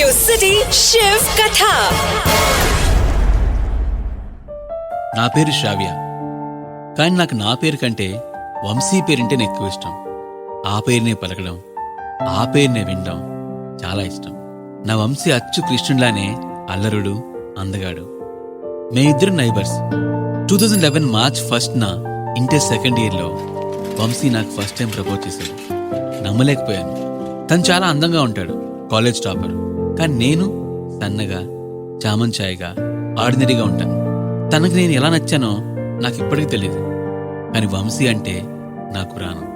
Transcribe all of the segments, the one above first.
Radio city Shiv కథ. నా పేరు శ్రావ్య. కానీ నాకు నా పేరు కంటే వంశీ పేరింటేనే ఎక్కువ ఇష్టం. ఆ పేరునే పలకడం, ఆ పేరునే వినడం చాలా ఇష్టం. నా వంశీ అచ్చు కృష్ణుడిలానే అల్లరుడు, అందగాడు. మేమిద్దరు నైబర్స్. 2011 మార్చ్ 1న ఇంటర్ సెకండ్ ఇయర్లో వంశీ నాకు ఫస్ట్ టైం ప్రపోజ్ చేశాడు. నమ్మలేకపోయాను. తను చాలా అందంగా ఉంటాడు, కాలేజ్ టాపర్. కానీ నేను సన్నగా, చామంచాయిగా, ఆర్డినరీగా ఉంటాను. తనకు నేను ఎలా నచ్చానో నాకు ఇప్పటికీ తెలియదు. కానీ వంశీ అంటే నాకు ప్రాణం.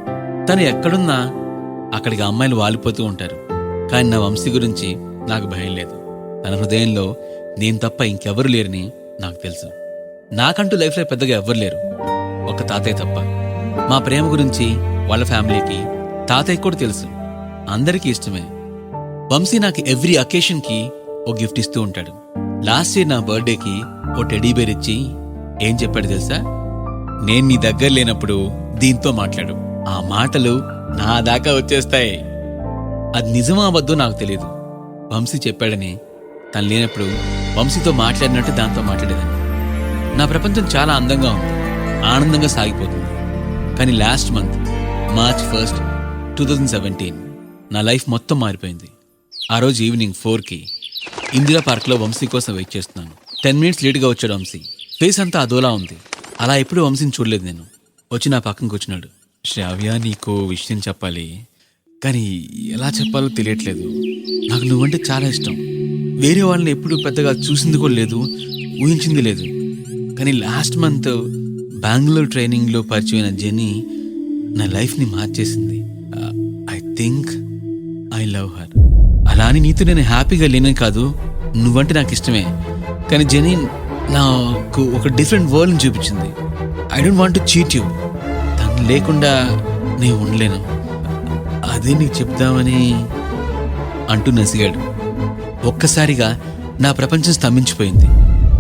తను ఎక్కడున్నా అక్కడికి అమ్మాయిలు వాలిపోతూ ఉంటారు. కానీ నా వంశీ గురించి నాకు భయం లేదు. తన హృదయంలో నేను తప్ప ఇంకెవరు లేరని నాకు తెలుసు. నాకంటూ లైఫ్లో పెద్దగా ఎవ్వరు లేరు, ఒక తాతయ్య తప్ప. మా ప్రేమ గురించి వాళ్ళ ఫ్యామిలీకి, తాతయ్య కూడా తెలుసు. అందరికీ ఇష్టమే. వంశీ నాకు ఎవ్రీ అకేషన్కి ఓ గిఫ్ట్ ఇస్తూ ఉంటాడు. లాస్ట్ ఇయర్ నా బర్త్డేకి ఓ టెడీ బేర్ ఇచ్చి ఏం చెప్పాడు తెలుసా? నేను నీ దగ్గర లేనప్పుడు దీంతో మాట్లాడు, ఆ మాటలు నా దాకా వచ్చేస్తాయి. అది నిజమా అబద్ధం నాకు తెలియదు. వంశీ చెప్పాడని తను లేనప్పుడు వంశీతో మాట్లాడినట్టు దాంతో మాట్లాడేదాన్ని. నా ప్రపంచం చాలా అందంగా ఉంది, ఆనందంగా సాగిపోతుంది. కానీ లాస్ట్ మంత్ మార్చ్ 1, 2017 నా లైఫ్ మొత్తం మారిపోయింది. ఆ రోజు ఈవినింగ్ 4కి ఇందిరా పార్క్లో వంశీ కోసం వెయిట్ చేస్తున్నాను. 10 మినిట్స్ లేట్గా వచ్చాడు వంశీ. ఫేస్ అంతా అదోలా ఉంది. అలా ఎప్పుడూ వంశీని చూడలేదు నేను. వచ్చి నా పక్కన కూర్చున్నాడు. శ్రావ్య, నీకు విషయం చెప్పాలి, కానీ ఎలా చెప్పాలో తెలియట్లేదు. నాకు నువ్వంటే చాలా ఇష్టం. వేరే వాళ్ళని ఎప్పుడు పెద్దగా చూసింది కూడా లేదు, ఊహించింది లేదు. కానీ లాస్ట్ మంత్ బెంగళూరు ట్రైనింగ్లో పరిచయమైన జెన్నీ నా లైఫ్ని మార్చేసింది. I think I love her. అలా అని నీతో నేను హ్యాపీగా లేనే కాదు, నువ్వంటే నాకు ఇష్టమే. కానీ జెన్నీ నాకు ఒక డిఫరెంట్ వరల్డ్ని చూపించింది. I don't want to cheat you. తను లేకుండా నేను ఉండలేను. అదే నీకు చెప్దామని అంటూ నసిగాడు. ఒక్కసారిగా నా ప్రపంచం స్తంభించిపోయింది.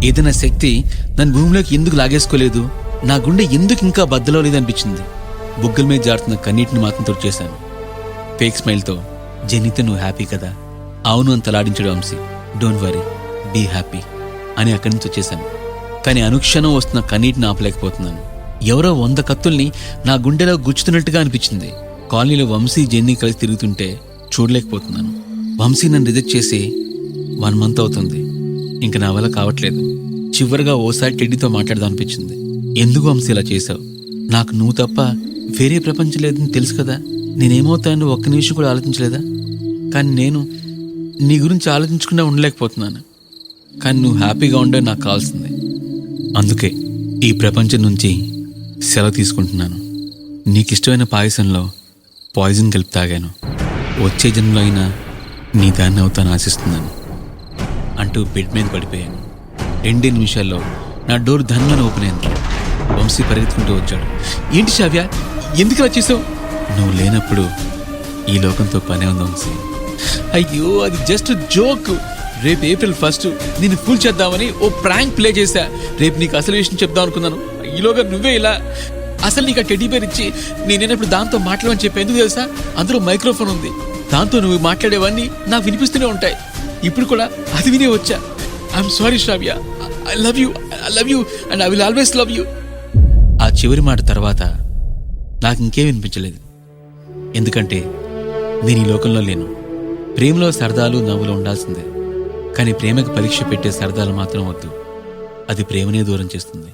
ఏదైనా శక్తి నన్ను భూమిలోకి ఎందుకు లాగేసుకోలేదు, నా గుండె ఎందుకు ఇంకా బద్దలో లేదనిపించింది. బుగ్గల మీద జారుతున్న కన్నీటిని మాత్రం తుడిచేశాను. ఫేక్ స్మైల్తో, జెన్నీతో నువ్వు హ్యాపీ కదా? అవును అని తలాడించడు Vamsi. Don't worry, be happy అని అక్కడి నుంచి వచ్చేశాను. కానీ అనుక్షణం వస్తున్న కన్నీటిని ఆపలేకపోతున్నాను. ఎవరో 100 కత్తుల్ని నా గుండెలో గుచ్చుతున్నట్టుగా అనిపించింది. కాలనీలో వంశీ, జెన్నీ కలిసి తిరుగుతుంటే చూడలేకపోతున్నాను. వంశీ నన్ను రిజెక్ట్ చేసి 1 మంత్ అవుతుంది. ఇంక నా వల్ల కావట్లేదు. చివరిగా ఓసారి టెడ్డీతో మాట్లాడదాం అనిపించింది. ఎందుకు వంశీ ఇలా చేశావు? నాకు నువ్వు తప్ప వేరే ప్రపంచం లేదని తెలుసు కదా. నేనేమవుతాను ఒక్క నిమిషం కూడా ఆలోచించలేదా? కానీ నేను నీ గురించి ఆలోచించకుండా ఉండలేకపోతున్నాను. కానీ నువ్వు హ్యాపీగా ఉండే నాకు కావాల్సింది. అందుకే ఈ ప్రపంచం నుంచి సెలవు తీసుకుంటున్నాను. నీకు ఇష్టమైన పాయసంలో పాయిజన్ కలిపి తాగాను. వచ్చే జన్మలో అయినా నీ దాన్ని అవుతాను ఆశిస్తున్నాను అంటూ బెడ్ మీద పడిపోయాను. 2 నిమిషాల్లో నా డోర్ ధన్మని ఓపెన్ అయింది. వంశీ పరిగెత్తుకుంటూ వచ్చాడు. ఏంటి శ్రావ్య, ఎందుకు ఇలా చేసావు? నువ్వు లేనప్పుడు ఈ లోకంతో పనే ఉంది వంశీ. అయ్యో, అది జస్ట్ జోక్. రేపు April 1 నేను ఫుల్ చేద్దామని ఓ ప్రాంక్ ప్లే చేశా. రేపు నీకు అసలు విషయం చెప్దాం అనుకున్నాను. ఈలోగా నువ్వే ఇలా. అసలు నీకు ఆ టెడ్డీ బేర్ ఇచ్చి నేనేనప్పుడు దాంతో మాట్లాడమని చెప్పి ఎందుకు తెలుసా? అందులో మైక్రోఫోన్ ఉంది. దాంతో నువ్వు మాట్లాడేవన్నీ నాకు వినిపిస్తూనే ఉంటాయి. ఇప్పుడు కూడా అది వినే వచ్చా. I'm sorry Shravya, I love you and I will always love you. ఆ చివరి మాట తర్వాత నాకు ఇంకేం వినిపించలేదు. ఎందుకంటే నేను ఈ లోకంలో లేను. ప్రేమలో సరదాలు, నవ్వులు ఉండాల్సిందే. కానీ ప్రేమకు పరీక్ష పెట్టే సరదాలు మాత్రం వద్దు. అది ప్రేమనే దూరం చేస్తుంది.